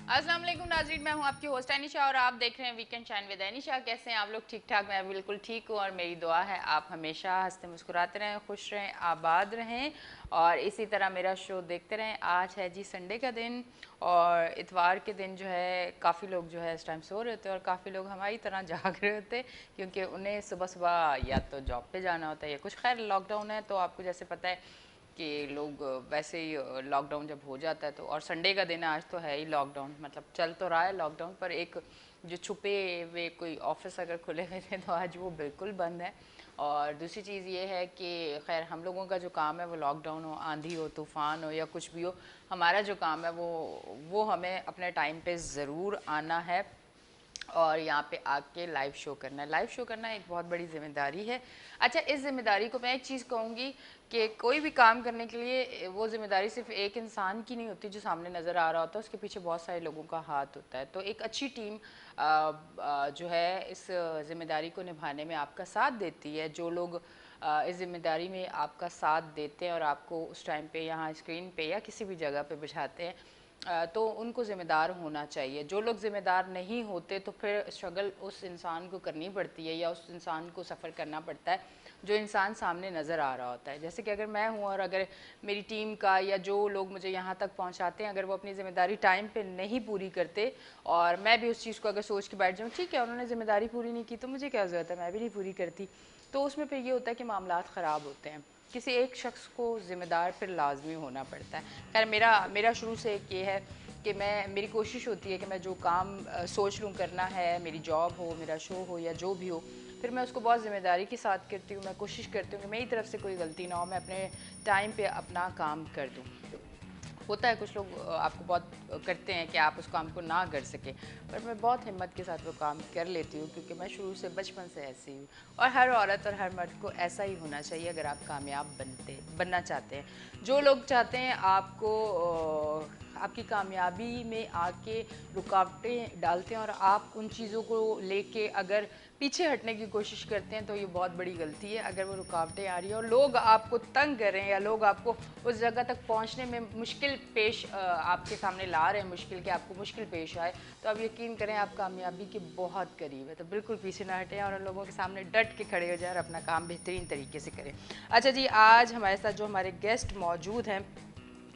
अस्सलाम वालेकुम नाज़रीन, मैं हूं आपकी होस्ट अनिशा और आप देख रहे हैं वीकेंड शाइन विद अनिशा। कैसे हैं आप लोग? ठीक ठाक? मैं बिल्कुल ठीक हूं और मेरी दुआ है आप हमेशा हंसते मुस्कुराते रहें, खुश रहें, आबाद रहें और इसी तरह मेरा शो देखते रहें। आज है जी संडे का दिन और इतवार के दिन जो है काफ़ी लोग जो है इस टाइम सो रहे होते हैं और काफ़ी लोग हमारी तरह जाग रहे होते क्योंकि उन्हें सुबह सुबह या तो जॉब पे जाना होता है या कुछ। खैर लॉकडाउन है तो आपको जैसे पता है कि लोग वैसे ही लॉकडाउन जब हो जाता है तो, और संडे का दिन आज तो है ही लॉकडाउन, मतलब चल तो रहा है लॉकडाउन पर एक जो छुपे हुए कोई ऑफिस अगर खुले हुए थे तो आज वो बिल्कुल बंद है। और दूसरी चीज़ ये है कि खैर हम लोगों का जो काम है वो लॉकडाउन हो, आंधी हो, तूफ़ान हो या कुछ भी हो, हमारा जो काम है वो हमें अपने टाइम पे ज़रूर आना है और यहाँ पे आके लाइव शो करना है। लाइव शो करना एक बहुत बड़ी जिम्मेदारी है। अच्छा, इस जिम्मेदारी को मैं एक चीज़ कहूँगी कि कोई भी काम करने के लिए वो जिम्मेदारी सिर्फ एक इंसान की नहीं होती जो सामने नज़र आ रहा होता है, उसके पीछे बहुत सारे लोगों का हाथ होता है। तो एक अच्छी टीम जो है इस जिम्मेदारी को निभाने में आपका साथ देती है। जो लोग इस जिम्मेदारी में आपका साथ देते हैं और आपको उस टाइम पे यहाँ स्क्रीन पे या किसी भी जगह पे बिठाते हैं, तो उनको ज़िम्मेदार होना चाहिए। जो लोग ज़िम्मेदार नहीं होते तो फिर स्ट्रगल उस इंसान को करनी पड़ती है या उस इंसान को सफ़र करना पड़ता है जो इंसान सामने नज़र आ रहा होता है। जैसे कि अगर मैं हूँ और अगर मेरी टीम का या जो लोग मुझे यहाँ तक पहुँचाते हैं, अगर वो अपनी ज़िम्मेदारी टाइम पे नहीं पूरी करते और मैं भी उस चीज़ को अगर सोच के बैठ जाऊँ ठीक है उन्होंने ज़िम्मेदारी पूरी नहीं की तो मुझे क्या ज़रूरत है, मैं भी नहीं पूरी करती, तो उसमें फिर ये होता है कि मामलात ख़राब होते हैं। किसी एक शख्स को ज़िम्मेदार फिर लाजमी होना पड़ता है। खैर मेरा मेरा शुरू से एक ये है कि मेरी कोशिश होती है कि मैं जो काम सोच लूँ करना है, मेरी जॉब हो, मेरा शो हो या जो भी हो, फिर मैं उसको बहुत ज़िम्मेदारी के साथ करती हूँ। मैं कोशिश करती हूँ कि मेरी तरफ से कोई गलती ना हो, मैं अपने टाइम पे अपना काम कर दूँ। होता है कुछ लोग आपको बहुत करते हैं कि आप उस काम को ना कर सकें, पर मैं बहुत हिम्मत के साथ वो काम कर लेती हूँ क्योंकि मैं शुरू से बचपन से ऐसी हूँ। और हर औरत और हर मर्द को ऐसा ही होना चाहिए अगर आप कामयाब बनना चाहते हैं। जो लोग चाहते हैं आपको आपकी कामयाबी में आके रुकावटें डालते हैं और आप उन चीज़ों को लेके अगर पीछे हटने की कोशिश करते हैं तो ये बहुत बड़ी गलती है। अगर वो रुकावटें आ रही हैं और लोग आपको तंग कर रहे हैं या लोग आपको उस जगह तक पहुंचने में मुश्किल पेश आपके सामने ला रहे हैं, मुश्किल कि आपको मुश्किल पेश आए, तो आप यकीन करें आप कामयाबी के बहुत करीब है। तो बिल्कुल पीछे ना हटें और उन लोगों के सामने डट के खड़े हो जाए और अपना काम बेहतरीन तरीके से करें। अच्छा जी, आज हमारे साथ जो हमारे गेस्ट मौजूद हैं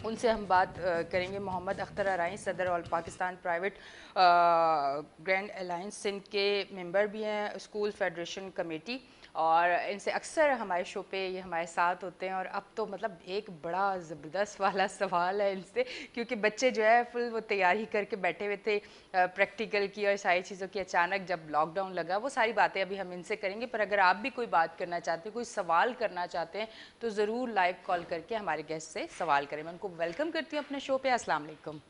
उनसे हम बात करेंगे। मोहम्मद अख्तर अराई सदर all Pakistan private grand alliance Sindh के मेंबर भी हैं, स्कूल फेडरेशन कमेटी, और इनसे अक्सर हमारे शो पे ये हमारे साथ होते हैं। और अब तो मतलब एक बड़ा ज़बरदस्त वाला सवाल है इनसे, क्योंकि बच्चे जो है फुल वो तैयारी करके बैठे हुए थे प्रैक्टिकल की और सारी चीज़ों की। अचानक जब लॉकडाउन लगा, वो सारी बातें अभी हम इनसे करेंगे, पर अगर आप भी कोई बात करना चाहते हैं, कोई सवाल करना चाहते हैं, तो ज़रूर लाइव कॉल करके हमारे गेस्ट से सवाल करें। मैं उनको वेलकम करती हूँ अपने शो पे। अस्सलाम वालेकुम,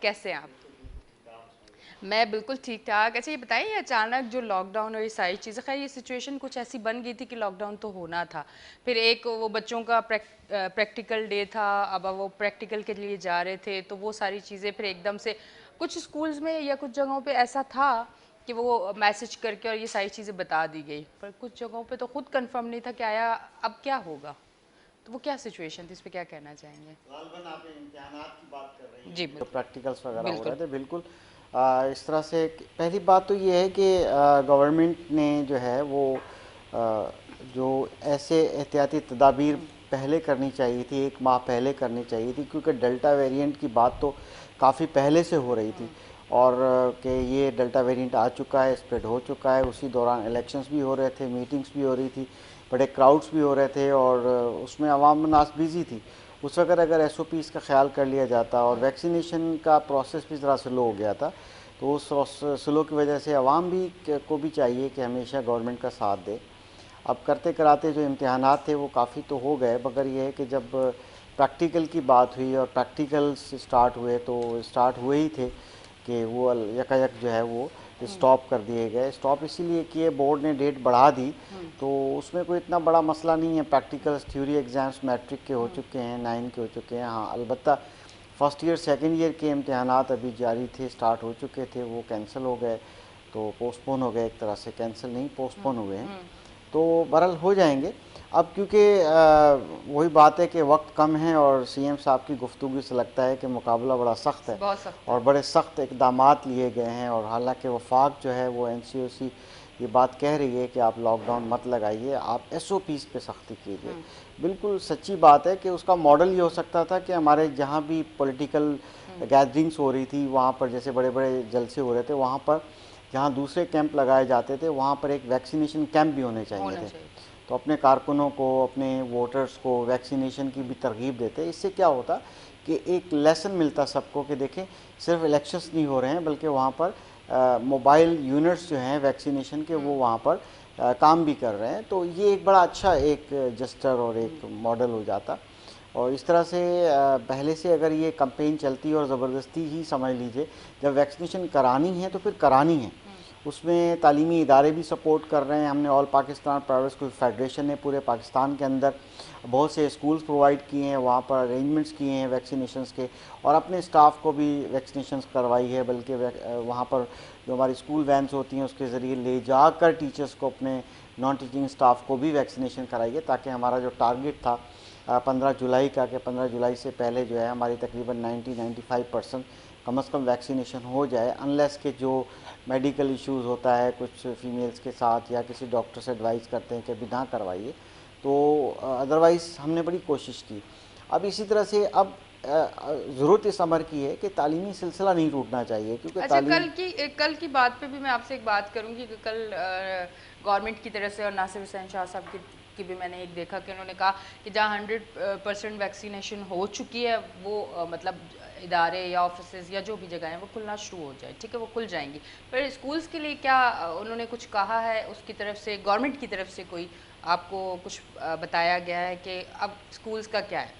कैसे हैं आप? मैं बिल्कुल ठीक ठाक। अच्छा ये बताइए, अचानक जो लॉकडाउन और ये सारी चीज़ें, खैर ये सिचुएशन कुछ ऐसी बन गई थी कि लॉकडाउन तो होना था, फिर एक वो बच्चों का प्रैक्टिकल डे था, अब वो प्रैक्टिकल के लिए जा रहे थे, तो वो सारी चीज़ें फिर एकदम से कुछ स्कूल्स में या कुछ जगहों पे ऐसा था कि वो मैसेज करके और ये सारी चीज़ें बता दी गई, पर कुछ जगहों पे तो खुद कंफर्म नहीं था कि आया अब क्या होगा। तो वो क्या सिचुएशन थी, इस पे क्या कहना चाहेंगे? गालबन आप इम्तिहानात की बात कर रही जी हैं जो प्रैक्टिकल्स वगैरह हो बिल्कुल। रहे थे, बिल्कुल। इस तरह से पहली बात तो ये है कि गवर्नमेंट ने जो है वो आ, जो ऐसे एहतियाती तदाबीर पहले करनी चाहिए थी, एक माह पहले करनी चाहिए थी, क्योंकि डेल्टा वेरिएंट की बात तो काफ़ी पहले से हो रही थी। और कि ये डेल्टा वेरिएंट आ चुका है, स्प्रेड हो चुका है। उसी दौरान इलेक्शंस भी हो रहे थे, मीटिंग्स भी हो रही थी, बड़े क्राउड्स भी हो रहे थे और उसमें अवाम नास बिजी थी। उस वक्त अगर SOPs का ख्याल कर लिया जाता और वैक्सीनेशन का प्रोसेस भी ज़रा स्लो हो गया था, तो उस स्लो की वजह से अवाम भी को भी चाहिए कि हमेशा गवर्नमेंट का साथ दे। अब करते कराते जो इम्तहानात थे वो काफ़ी तो हो गए, मगर ये है कि जब प्रैक्टिकल की बात हुई और प्रैक्टिकल्स स्टार्ट हुए तो स्टार्ट हुए ही थे कि वो यकायक जो है वो स्टॉप कर दिए गए। स्टॉप इसीलिए किए, बोर्ड ने डेट बढ़ा दी, तो उसमें कोई इतना बड़ा मसला नहीं है। प्रैक्टिकल्स थ्योरी एग्ज़ाम्स मैट्रिक के हो चुके हैं, 9 के हो चुके हैं। हाँ, अलबत्ता फर्स्ट ईयर सेकंड ईयर के इम्तहानात अभी जारी थे, स्टार्ट हो चुके थे, वो कैंसिल हो गए, तो पोस्टपोन हो गए। एक तरह से कैंसिल नहीं, पोस्टपोन हुए हैं। तो बहरहाल हो जाएंगे। अब क्योंकि वही बात है कि वक्त कम है और सीएम साहब की गुफ्तगू से लगता है कि मुकाबला बड़ा सख्त है बहुत सख्त और है। बड़े सख्त इकदामात लिए गए हैं। और हालांकि वफाक जो है वो एनसीओसी ये बात कह रही है कि आप लॉकडाउन मत लगाइए, आप एसओपीज़ पे सख्ती कीजिए। बिल्कुल सच्ची बात है कि उसका मॉडल ये हो सकता था कि हमारे जहाँ भी पॉलिटिकल गैदरिंग्स हो रही थी वहाँ पर, जैसे बड़े बड़े जलसे हो रहे थे, वहाँ पर जहाँ दूसरे कैंप लगाए जाते थे वहाँ पर एक वैक्सीनेशन कैंप भी होने चाहिए थे। तो अपने कारकुनों को, अपने वोटर्स को वैक्सीनेशन की भी तरगीब देते। इससे क्या होता कि एक लेसन मिलता सबको कि देखें सिर्फ इलेक्शंस नहीं हो रहे हैं बल्कि वहाँ पर मोबाइल यूनिट्स जो हैं वैक्सीनेशन के वो वहाँ पर काम भी कर रहे हैं। तो ये एक बड़ा अच्छा एक जस्टर और एक मॉडल हो जाता। और इस तरह से पहले से अगर ये कैंपेन चलती और ज़बरदस्ती ही समझ लीजिए, जब वैक्सीनेशन करानी है तो फिर करानी है। उसमें तालीमी इदारे भी सपोर्ट कर रहे हैं। हमने all Pakistan private school federation ने पूरे पाकिस्तान के अंदर बहुत से स्कूल्स प्रोवाइड किए हैं, वहाँ पर अरेंजमेंट्स किए हैं वैक्सीनेशंस के, और अपने स्टाफ को भी वैक्सीनेशंस करवाई है। बल्कि वहाँ पर जो हमारी स्कूल वैन्स होती हैं उसके ज़रिए ले जाकर टीचर्स को, अपने नॉन टीचिंग स्टाफ को भी वैक्सीनेशन कराई है, ताकि हमारा जो टारगेट था 15 जुलाई का, कि 15 जुलाई से पहले जो है हमारी तकरीबन 90-95% कम से कम वैक्सीनेशन हो जाए। अनलेस के जो मेडिकल इश्यूज़ होता है कुछ फीमेल्स के साथ या किसी डॉक्टर से एडवाइस करते हैं कि अभी ना करवाइए, तो अदरवाइज़ हमने बड़ी कोशिश की। अब इसी तरह से अब ज़रूरत इस अमर की है कि तालीमी सिलसिला नहीं टूटना चाहिए, क्योंकि अच्छा, कल की बात पे भी मैं आपसे एक बात करूंगी कि कल गवर्नमेंट की तरफ से और नासिर हुसैन शाह साहब की भी मैंने एक देखा कि उन्होंने कहा कि जहाँ 100% वैक्सीनेशन हो चुकी है वो मतलब इदारे या ऑफिस या जो भी जगह हैं वो खुलना शुरू हो जाए, ठीक है, वो खुल जाएंगी। पर स्कूल्स के लिए क्या उन्होंने कुछ कहा है उसकी तरफ से, गवर्नमेंट की तरफ से कोई आपको कुछ बताया गया है कि अब स्कूल्स का क्या है?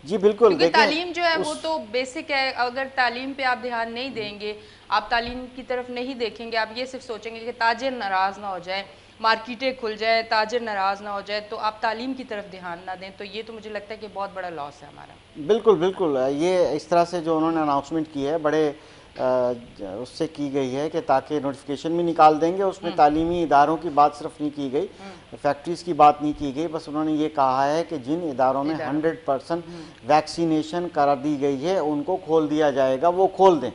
जी बिल्कुल, क्योंकि देखें तालीम जो है वो तो बेसिक है। अगर तालीम पे आप ध्यान नहीं देंगे, आप तालीम की तरफ नहीं देखेंगे, आप ये सिर्फ सोचेंगे कि ताजिर नाराज़ ना हो जाए, मार्केटें खुल जाए, ताजिर नाराज़ ना हो जाए, तो आप तालीम की तरफ ध्यान ना दें, तो ये तो मुझे लगता है कि बहुत बड़ा लॉस है हमारा। बिल्कुल बिल्कुल, ये इस तरह से जो उन्होंने अनाउंसमेंट की है बड़े उससे की गई है कि ताकि नोटिफिकेशन भी निकाल देंगे। उसमें तालीमी इदारों की बात सिर्फ नहीं की गई, फैक्ट्रीज़ की बात नहीं की गई, बस उन्होंने ये कहा है कि जिन इदारों में 100% वैक्सीनेशन करा दी गई है उनको खोल दिया जाएगा, वो खोल दें।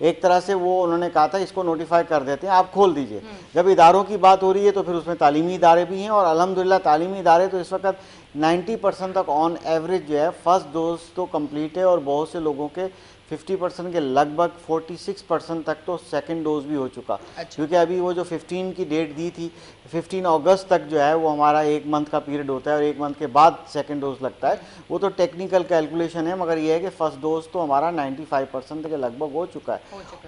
एक तरह से वो उन्होंने कहा था इसको नोटिफाई कर देते हैं, आप खोल दीजिए। जब इदारों की बात हो रही है तो फिर उसमें तालीमी इदारे भी हैं, और अल्हम्दुलिल्लाह तालीमी इदारे तो इस वक्त 90% तक ऑन एवरेज जो है फर्स्ट डोज तो कंप्लीट है, और बहुत से लोगों के 50% के लगभग 46% तक तो सेकंड डोज भी हो चुका। अच्छा। क्योंकि अभी वो जो 15 की डेट दी थी, 15 अगस्त तक जो है वो हमारा 1 मंथ का पीरियड होता है और 1 मंथ के बाद सेकंड डोज लगता है। वो तो टेक्निकल कैलकुलेशन है, मगर ये है कि फर्स्ट डोज तो हमारा 95% के लगभग हो चुका है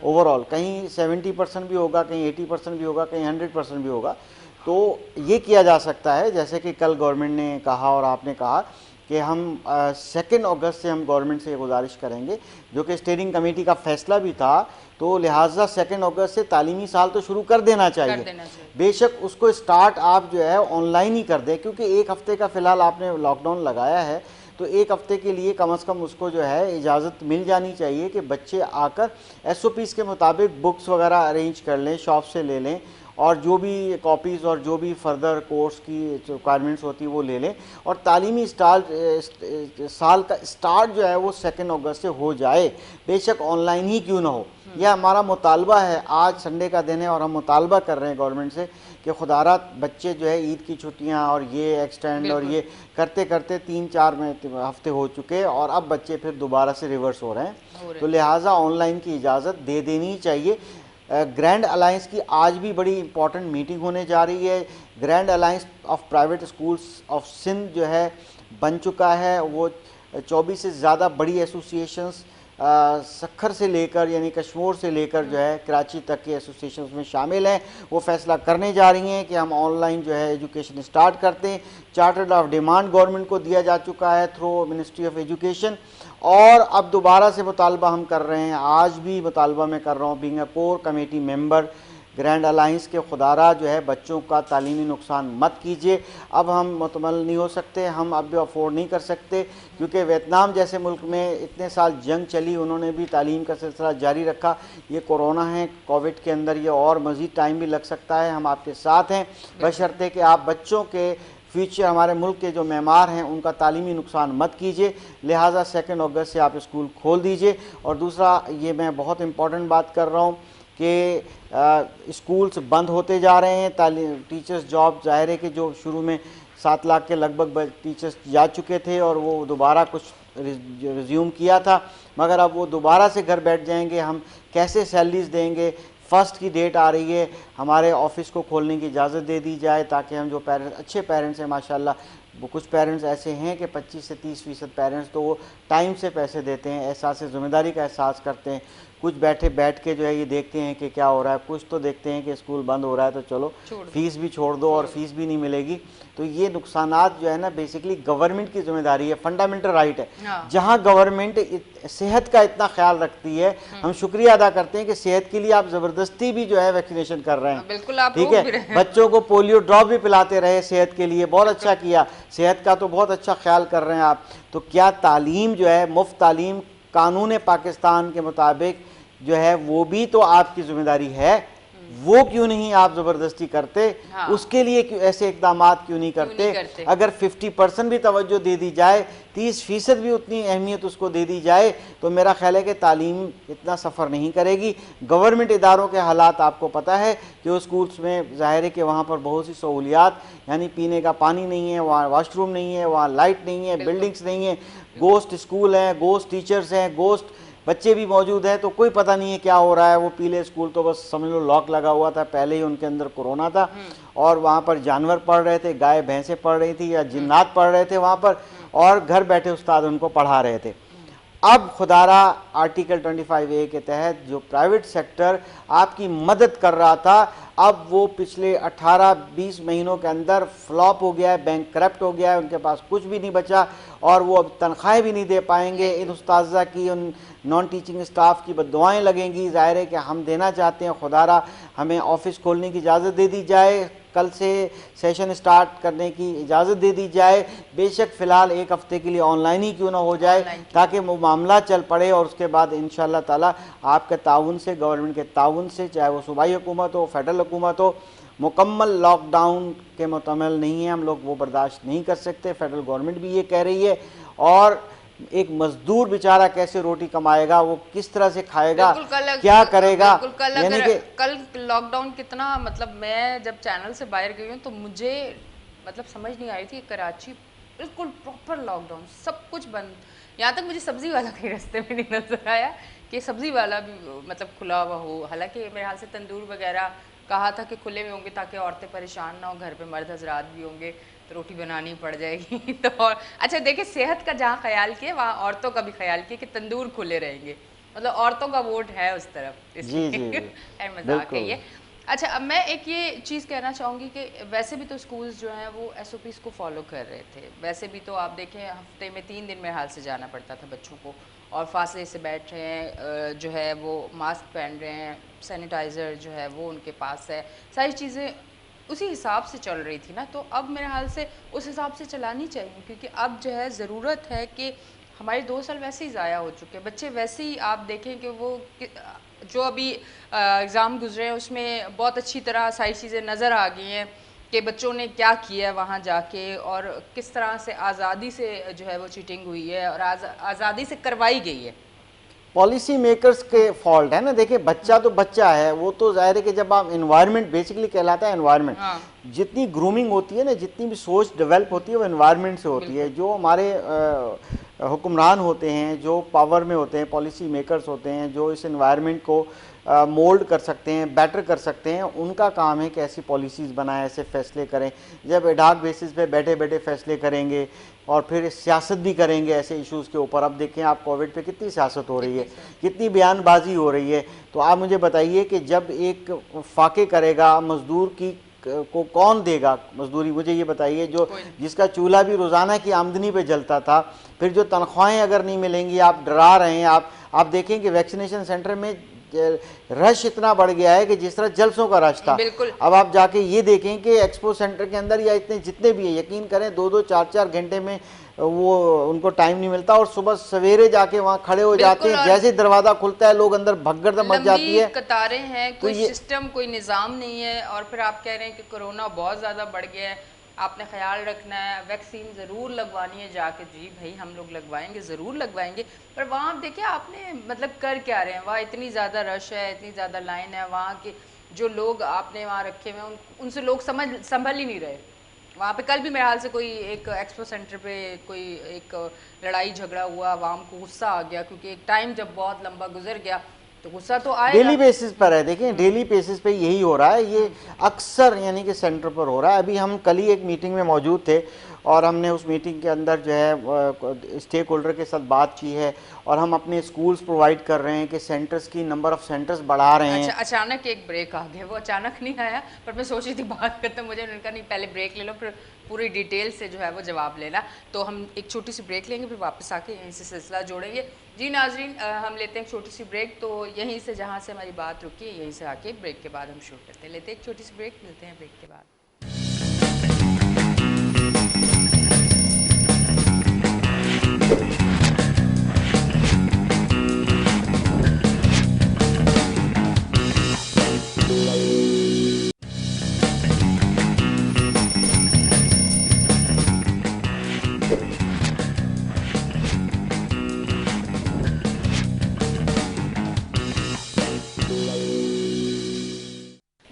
ओवरऑल। कहीं 70% भी होगा, कहीं 80% भी होगा, कहीं 100% भी होगा। तो ये किया जा सकता है, जैसे कि कल गवर्नमेंट ने कहा और आपने कहा कि हम 2 अगस्त से हम गवर्नमेंट से गुजारिश करेंगे, जो कि स्टीयरिंग कमेटी का फैसला भी था, तो लिहाजा 2 अगस्त से तालीमी साल तो शुरू कर देना चाहिए। बेशक उसको स्टार्ट आप जो है ऑनलाइन ही कर दें, क्योंकि 1 हफ्ते का फ़िलहाल आपने लॉकडाउन लगाया है, तो 1 हफ्ते के लिए कम से कम उसको जो है इजाज़त मिल जानी चाहिए कि बच्चे आकर SOPs के मुताबिक बुक्स वगैरह अरेंज कर लें, शॉप से ले लें, और जो भी कॉपीज़ और जो भी फर्दर कोर्स की रिक्वायरमेंट्स होती है वो ले लें, और तालीमी साल का स्टार्ट जो है वो 2 अगस्त से हो जाए, बेशक ऑनलाइन ही क्यों ना हो। यह हमारा मुतालबा है। आज संडे का दिन है और हम मुतालबा कर रहे हैं गवर्नमेंट से कि खुदारा बच्चे जो है ईद की छुट्टियां और ये एक्सटेंड और ये करते करते 3-4 हफ्ते हो चुके हैं, और अब बच्चे फिर दोबारा से रिवर्स हो रहे हैं, तो लिहाजा ऑनलाइन की इजाज़त दे देनी चाहिए। ग्रैंड अलायंस की आज भी बड़ी इंपॉर्टेंट मीटिंग होने जा रही है। Grand alliance of private schools of Sindh जो है बन चुका है, वो 24 से ज़्यादा बड़ी एसोसिएशंस सखर से लेकर यानी कश्मीर से लेकर जो है कराची तक के एसोसिएशंस में शामिल हैं। वो फैसला करने जा रही हैं कि हम ऑनलाइन जो है एजुकेशन स्टार्ट करते हैं। चार्टर्ड ऑफ डिमांड गवर्नमेंट को दिया जा चुका है थ्रू मिनिस्ट्री ऑफ एजुकेशन, और अब दोबारा से मुतालबा हम कर रहे हैं। आज भी मुतालबा मैं कर रहा हूँ being a core committee member grand alliance के खुदारा जो है बच्चों का तालीमी नुकसान मत कीजिए। अब हम मुतमल नहीं हो सकते, हम अब भी अफोर्ड नहीं कर सकते, क्योंकि वियतनाम जैसे मुल्क में इतने साल जंग चली, उन्होंने भी तालीम का सिलसिला जारी रखा। ये कोरोना है, कोविड के अंदर ये और मज़ीद टाइम भी लग सकता है। हम आपके साथ हैं, बशर्ते कि आप बच्चों के फ्यूचर, हमारे मुल्क के जो मेमार हैं उनका तालीमी नुकसान मत कीजिए। लिहाजा 2 अगस्त से आप स्कूल खोल दीजिए। और दूसरा, ये मैं बहुत इम्पॉर्टेंट बात कर रहा हूँ कि स्कूल्स बंद होते जा रहे हैं। टीचर्स जॉब ज़ाहिर है कि जो शुरू में 7 लाख के लगभग टीचर्स जा चुके थे और वो दोबारा कुछ रिज्यूम किया था, मगर अब वो दोबारा से घर बैठ जाएंगे। हम कैसे सैलरीज देंगे? 1 की डेट आ रही है, हमारे ऑफिस को खोलने की इजाज़त दे दी जाए, ताकि हम जो पेरेंट्स, अच्छे पेरेंट्स हैं माशाल्लाह, वो कुछ पेरेंट्स ऐसे हैं कि 25 से 30% पेरेंट्स तो वो टाइम से पैसे देते हैं, एहसास ज़िम्मेदारी का एहसास करते हैं। कुछ बैठ के जो है ये देखते हैं कि क्या हो रहा है, कुछ तो देखते हैं कि स्कूल बंद हो रहा है तो चलो फीस भी छोड़ दो और फीस भी नहीं मिलेगी। तो ये नुकसानात जो है ना, बेसिकली गवर्नमेंट की जिम्मेदारी है, फंडामेंटल राइट है। जहाँ गवर्नमेंट सेहत का इतना ख्याल रखती है, हम शुक्रिया अदा करते हैं कि सेहत के लिए आप ज़बरदस्ती भी जो है वैक्सीनेशन कर रहे हैं। बिल्कुल, आप ठीक है, बच्चों को पोलियो ड्रॉप भी पिलाते रहे सेहत के लिए, बहुत अच्छा किया। सेहत का तो बहुत अच्छा ख्याल कर रहे हैं आप। तो क्या तालीम जो है, मुफ्त तालीम कानून पाकिस्तान के मुताबिक जो है वो भी तो आपकी जिम्मेदारी है, वो क्यों नहीं आप जबरदस्ती करते? हाँ। उसके लिए क्यों ऐसे इकदाम क्यों नहीं करते? अगर 50% भी तवज्जो दे दी जाए, 30% भी उतनी अहमियत उसको दे दी जाए, तो मेरा ख्याल है कि तालीम इतना सफ़र नहीं करेगी। गवर्नमेंट इदारों के हालात आपको पता है कि उस स्कूल्स में ज़ाहिर है कि वहाँ पर बहुत सी सहूलियात, यानी पीने का पानी नहीं है, वहाँ वाशरूम नहीं है, वहाँ लाइट नहीं है, बिल्डिंग्स नहीं है, गोस्ट स्कूल हैं, गोस्ट टीचर्स हैं, गोस्ट बच्चे भी मौजूद हैं। तो कोई पता नहीं है क्या हो रहा है। वो पीले स्कूल तो बस समझ लो लॉक लगा हुआ था, पहले ही उनके अंदर कोरोना था, और वहाँ पर जानवर पढ़ रहे थे, गाय भैंसें पढ़ रही थी या जिन्नात पढ़ रहे थे वहाँ पर, और घर बैठे उस्ताद उनको पढ़ा रहे थे। अब खुदारा आर्टिकल 25A के तहत जो प्राइवेट सेक्टर आपकी मदद कर रहा था, अब वो पिछले 18-20 महीनों के अंदर फ्लॉप हो गया है, बैंक करप्ट हो गया है, उनके पास कुछ भी नहीं बचा, और वो अब तनख्वाहें भी नहीं दे पाएंगे। इन उस्ताज़ा की, उन नॉन टीचिंग स्टाफ की बद्दुआएं लगेंगी। ज़ाहिर है कि हम देना चाहते हैं, खुदारा हमें ऑफिस खोलने की इजाज़त दे दी जाए, कल से सेशन स्टार्ट करने की इजाज़त दे दी जाए, बेशक फ़िलहाल 1 हफ़्ते के लिए ऑनलाइन ही क्यों ना हो जाए, ताकि वो मामला चल पड़े। और उसके बाद इंशाअल्लाह ताला आपके ताउन से, गवर्नमेंट के ताउन से, चाहे वो सूबाई हुकूमत हो, फेडरल हुकूमत हो, मुकम्मल लॉकडाउन के मुतमल नहीं है, हम लोग वो बर्दाश्त नहीं कर सकते। फेडरल गवर्नमेंट भी ये कह रही है। और एक मजदूर बेचारा कैसे रोटी कमाएगा, वो किस तरह से खाएगा, क्या करेगा? यानी कि कल लॉकडाउन कितना, मतलब मैं जब चैनल से बाहर गई हूँ तो मुझे मतलब समझ नहीं आई थी। कराची बिल्कुल प्रॉपर लॉकडाउन, सब कुछ बंद। यहाँ तक मुझे सब्जी वाला कहीं रास्ते में नहीं नजर आया कि सब्जी वाला भी मतलब खुला हुआ हो। हालांकि मेरे हाल से तंदूर वगैरह कहा था कि खुले में होंगे ताकि औरतें परेशान ना हो, घर पे मर्द हजरात भी होंगे तो रोटी बनानी पड़ जाएगी। तो और अच्छा देखिए, सेहत का जहाँ ख्याल किया वहाँ औरतों का भी ख्याल किया कि तंदूर खुले रहेंगे, मतलब औरतों का वोट है उस तरफ। इसलिए मजाक है ये। अच्छा, अब मैं एक ये चीज़ कहना चाहूँगी कि वैसे भी तो स्कूल्स जो हैं वो SOPs को फॉलो कर रहे थे। वैसे भी तो आप देखें हफ्ते में 3 दिन मेरे हाल से जाना पड़ता था बच्चों को, और फासले से बैठ रहे हैं, जो है वो मास्क पहन रहे हैं, सैनिटाइज़र जो है वो उनके पास है, सारी चीज़ें उसी हिसाब से चल रही थी ना। तो अब मेरे हाल से उस हिसाब से चलानी चाहिए, क्योंकि अब जो है ज़रूरत है कि हमारे 2 साल वैसे ही ज़ाया हो चुके हैं। बच्चे वैसे ही आप देखें कि वो जो अभी एग्ज़ाम गुजरे हैं उसमें बहुत अच्छी तरह सारी चीज़ें नज़र आ गई हैं कि बच्चों ने क्या किया है वहाँ जाके, और किस तरह से आज़ादी से जो है वो चीटिंग हुई है और आज़ादी से करवाई गई है। पॉलिसी मेकर्स के फॉल्ट है ना। देखिए, बच्चा तो बच्चा है, वो तो जाहिर है कि जब आप एनवायरनमेंट, बेसिकली कहलाता है एनवायरनमेंट, जितनी ग्रूमिंग होती है ना, जितनी भी सोच डेवलप होती है वो एनवायरनमेंट से होती है। जो हमारे हुक्मरान होते हैं, जो पावर में होते हैं, पॉलिसी मेकर्स होते हैं, जो इस एनवायरनमेंट को मोल्ड कर सकते हैं, बेटर कर सकते हैं, उनका काम है कि ऐसी पॉलिसीज़ बनाएं, ऐसे फैसले करें। जब एडाक बेसिस पे बैठे बैठे फैसले करेंगे और फिर सियासत भी करेंगे ऐसे इश्यूज़ के ऊपर। अब देखें आप, कोविड पे कितनी सियासत हो रही है, कितनी बयानबाजी हो रही है। तो आप मुझे बताइए कि जब एक फाके करेगा, मजदूर की को कौन देगा मजदूरी? मुझे ये बताइए, जो जिसका चूल्हा भी रोज़ाना की आमदनी पे जलता था, फिर जो तनख्वाहें अगर नहीं मिलेंगी, आप डरा रहे हैं। आप देखें कि वैक्सीनेशन सेंटर में रश इतना बढ़ गया है कि जिस तरह जलसों का रश था, बिल्कुल। अब आप जाके ये देखें कि एक्सपो सेंटर के अंदर या इतने जितने भी हैं, यकीन करें 2-2 4-4 घंटे में वो उनको टाइम नहीं मिलता, और सुबह सवेरे जाके वहाँ खड़े हो जाते हैं, जैसे दरवाजा खुलता है लोग अंदर भगदड़ मच जाती है, कतारें हैं, तो कोई सिस्टम कोई निज़ाम नहीं है। और फिर आप कह रहे हैं कि कोरोना बहुत ज़्यादा बढ़ गया है, आपने ख्याल रखना है, वैक्सीन ज़रूर लगवानी है जाके। जी भाई हम लोग लगवाएंगे, ज़रूर लगवाएंगे, पर वहाँ आप देखिए आपने मतलब कर क्या रहे हैं, वहाँ इतनी ज़्यादा रश है, इतनी ज़्यादा लाइन है, वहाँ के जो लोग आपने वहाँ रखे हुए हैं उनसे लोग संभल ही नहीं रहे। वहाँ पे कल भी मेरे हाल से कोई एक एक्सपो सेंटर पे कोई एक लड़ाई झगड़ा हुआ, आवाम को गुस्सा आ गया क्योंकि एक टाइम जब बहुत लंबा गुजर गया तो गुस्सा तो आएगा। डेली बेसिस पर है, देखें डेली बेसिस पे यही हो रहा है, ये अक्सर यानी कि सेंटर पर हो रहा है। अभी हम कल ही एक मीटिंग में मौजूद थे और हमने उस मीटिंग के अंदर जो है स्टेक होल्डर के साथ बात की है, और हम अपने स्कूल्स प्रोवाइड कर रहे हैं कि सेंटर्स की नंबर ऑफ सेंटर्स बढ़ा रहे हैं। अच्छा, अचानक एक ब्रेक आ गया, वो अचानक नहीं आया, पर मैं सोच रही थी बात करते मुझे उनका नहीं, पहले ब्रेक ले लो फिर पूरी डिटेल से जो है वो जवाब लेना। तो हम एक छोटी सी ब्रेक लेंगे, फिर वापस आके यहीं से सिलसिला जोड़ेंगे। जी नाजरीन, हम लेते हैं एक छोटी सी ब्रेक, तो यहीं से जहाँ से हमारी बात रुकी है यहीं से आके ब्रेक के बाद हम शूट करते हैं। लेते हैं एक छोटी सी ब्रेक, मिलते हैं ब्रेक के बाद।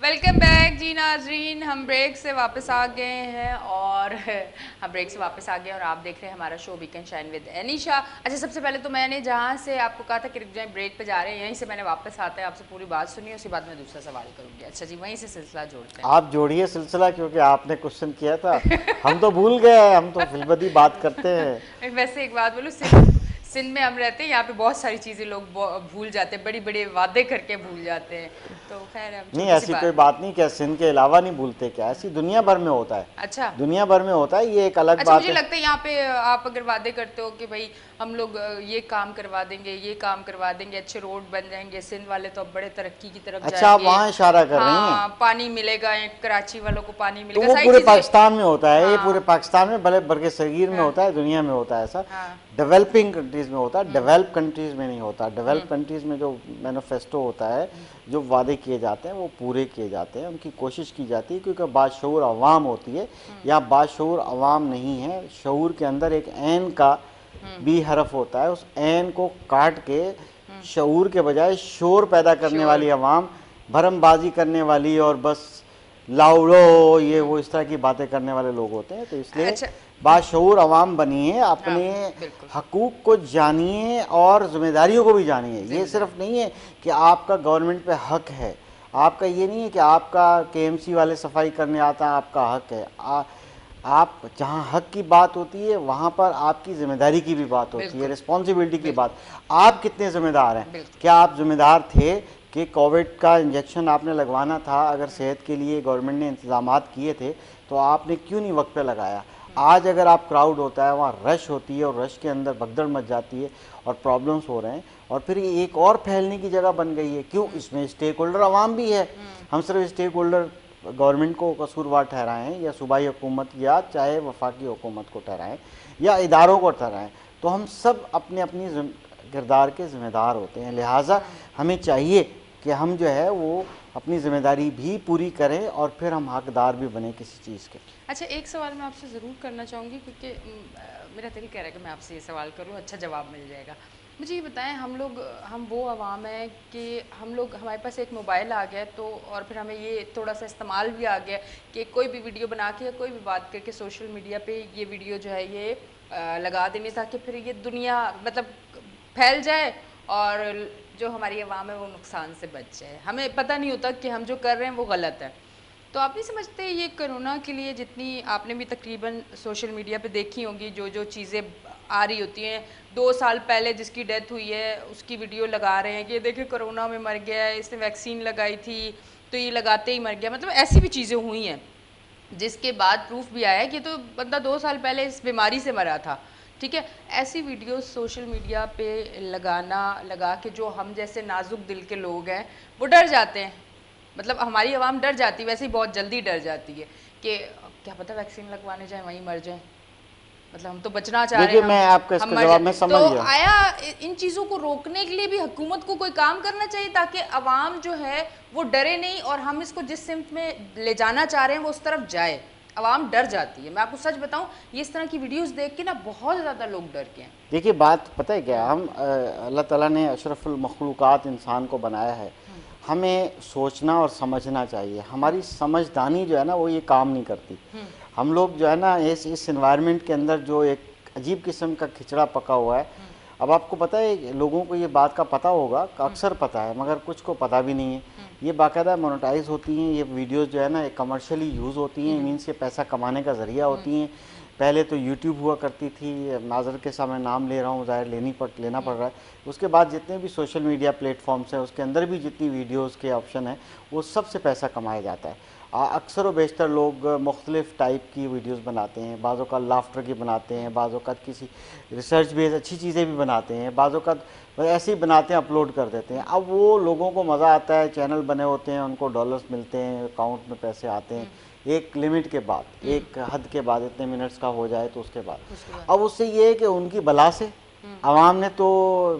वेलकम बैक जी नाजरीन, हम ब्रेक से वापस आ गए हैं और हम ब्रेक से वापस आ गए और आप देख रहे हैं हमारा show weekend shine with Anisha. अच्छा, सबसे पहले तो मैंने जहाँ से आपको कहा था कि रुक जाए ब्रेक पे जा रहे हैं, यहीं से मैंने वापस आते हैं आपसे पूरी बात सुनी, उसके बाद मैं दूसरा सवाल करूँगी। अच्छा जी, वहीं से सिलसिला जोड़ते हैं। आप जोड़िए सिलसिला, क्योंकि आपने क्वेश्चन किया था, हम तो भूल गए, हम तो फिल्मदी बात करते हैं। वैसे एक बात बोलूँ, सिंध में हम रहते हैं, यहाँ पे बहुत सारी चीज़ें लोग भूल जाते हैं, बड़े बड़े वादे करके भूल जाते हैं, तो खैर हम नहीं ऐसी कोई बात नहीं, क्या सिंध के अलावा नहीं भूलते क्या, ऐसी दुनिया भर में होता है। अच्छा, दुनिया भर में होता है, ये एक अलग अच्छा बात मुझे है। लगता है यहाँ पे आप अगर वादे करते हो कि भाई हम लोग ये काम करवा देंगे, ये काम करवा देंगे, अच्छे रोड बन जाएंगे, सिंध वाले तो अब बड़े तरक्की की तरफ अच्छा, आप वहाँ इशारा कर रही हैं। पानी मिलेगा, कराची वालों को पानी तो मिलेगा, वो सारी पूरे चीजें। पाकिस्तान में होता है, ये हाँ। पूरे पाकिस्तान में, भले बल्कि सगीर में होता है, दुनिया में होता है ऐसा। डेवलपिंग कंट्रीज में होता है, डेवलप कंट्रीज में नहीं होता। डेवलप कंट्रीज में जो मैनिफेस्टो होता है, जो वादे किए जाते हैं वो पूरे किए जाते हैं, उनकी कोशिश की जाती है, क्योंकि बाशऊर अवाम होती है, या बाशऊर अवाम नहीं है, शऊर के अंदर एक ऐन का भी हरफ होता है, उस ऐन को काट के शऊर के बजाय शोर पैदा करने वाली अवाम, भरमबाजी करने वाली और बस लाउडो ये वो इस तरह की बातें करने वाले लोग होते हैं। तो इसलिए अच्छा, बाशऊर अवाम बनिए, अपने हकूक़ को जानिए और जिम्मेदारियों को भी जानिए। ये सिर्फ नहीं है कि आपका गवर्नमेंट पे हक है, आपका ये नहीं है कि आपका केएमसी वाले सफाई करने आता है आपका हक है। आप जहाँ हक की बात होती है वहाँ पर आपकी जिम्मेदारी की भी बात होती है, रिस्पॉन्सिबिलिटी की बात। आप कितने जिम्मेदार हैं? क्या आप जिम्मेदार थे कि कोविड का इंजेक्शन आपने लगवाना था, अगर सेहत के लिए गवर्नमेंट ने इंतजामात किए थे तो आपने क्यों नहीं वक्त पे लगाया? आज अगर आप क्राउड होता है, वहाँ रश होती है और रश के अंदर भगदड़ मच जाती है और प्रॉब्लम्स हो रहे हैं, और फिर ये एक और फैलने की जगह बन गई है। क्यों? इसमें स्टेक होल्डर अवाम भी है। हम सिर्फ स्टेक होल्डर गवर्नमेंट को कसूरवार ठहराएं या सूबाई हुकूमत या चाहे वफाकी हुकूमत को ठहराएं या इदारों को ठहराएं, तो हम सब अपने अपनी किरदार के ज़िम्मेदार होते हैं। लिहाजा हमें चाहिए कि हम जो है वो अपनी ज़िम्मेदारी भी पूरी करें और फिर हम हकदार भी बने किसी चीज़ के। अच्छा, एक सवाल मैं आपसे ज़रूर करना चाहूँगी, क्योंकि मेरा दिल कह रहा है कि मैं आपसे ये सवाल करूँ, अच्छा जवाब मिल जाएगा। मुझे ये बताएं, हम वो अवाम हैं कि हमारे पास एक मोबाइल आ गया तो, और फिर हमें ये थोड़ा सा इस्तेमाल भी आ गया कि कोई भी वीडियो बना के या कोई भी बात करके सोशल मीडिया पे ये वीडियो जो है ये लगा देनी, ताकि फिर ये दुनिया मतलब फैल जाए और जो हमारी अवाम है वो नुकसान से बच जाए। हमें पता नहीं होता कि हम जो कर रहे हैं वो गलत है। तो आप नहीं समझते ये कोरोना के लिए, जितनी आपने भी तकरीबन सोशल मीडिया पे देखी होंगी, जो जो चीज़ें आ रही होती हैं, 2 साल पहले जिसकी डेथ हुई है उसकी वीडियो लगा रहे हैं कि देखिए कोरोना में मर गया है, इसने वैक्सीन लगाई थी तो ये लगाते ही मर गया। मतलब ऐसी भी चीज़ें हुई हैं जिसके बाद प्रूफ भी आया है कि तो बंदा 2 साल पहले इस बीमारी से मरा था, ठीक है, ऐसी वीडियोस सोशल मीडिया पे लगा के जो हम जैसे नाजुक दिल के लोग हैं वो डर जाते हैं। मतलब हमारी आवाम डर जाती है, वैसे ही बहुत जल्दी डर जाती है कि क्या पता वैक्सीन लगवाने जाए वहीं मर जाए, मतलब हम तो बचना चाह रहे देखिए हैं, मैं आपका हम इसका मर जवाब जाए। मैं तो समझ गया। आया इन चीज़ों को रोकने के लिए भी हुकूमत को कोई काम करना चाहिए ताकि आवाम जो है वो डरे नहीं और हम इसको जिस सिमत में ले जाना चाह रहे हैं वो उस तरफ जाए। आवाम डर जाती है, मैं आपको सच बताऊं, ये इस तरह की वीडियोस देख के ना बहुत ज़्यादा लोग डर के हैं। देखिए बात पता है क्या, हम अल्लाह ताला ने अशरफुल मखलूक़ात इंसान को बनाया है, हमें सोचना और समझना चाहिए। हमारी समझदानी जो है ना वो ये काम नहीं करती। हम लोग जो है ना इस इन्वायरमेंट के अंदर जो एक अजीब किस्म का खिचड़ा पका हुआ है। अब आपको पता है लोगों को ये बात का पता होगा, अक्सर पता है मगर कुछ को पता भी नहीं है। ये बाकायदा मोनेटाइज होती हैं ये वीडियोस जो है ना कमर्शियली यूज़ होती हैं, मीन्स से पैसा कमाने का ज़रिया होती हैं। पहले तो यूट्यूब हुआ करती थी, नाज़र के सामने नाम ले रहा हूँ, ज़ाहिर लेना पड़ रहा है। उसके बाद जितने भी सोशल मीडिया प्लेटफॉर्म्स हैं उसके अंदर भी जितनी वीडियोस के ऑप्शन हैं वो सबसे पैसा कमाया जाता है। अक्सर व बेशतर लोग मुख्तलिफ़ टाइप की वीडियोस बनाते हैं, बाज़ों का लाफ्टर की बनाते हैं, बाज़ों का किसी रिसर्च बेस्ड अच्छी चीज़ें भी बनाते हैं, बाज़ों का ऐसे ही बनाते हैं अपलोड कर देते हैं। अब वो लोगों को मज़ा आता है, चैनल बने होते हैं, उनको डॉलर्स मिलते हैं, अकाउंट में पैसे आते हैं एक लिमिट के बाद, एक हद के बाद, इतने मिनट्स का हो जाए तो उसके बाद अब उससे ये है कि उनकी बला से आवाम ने तो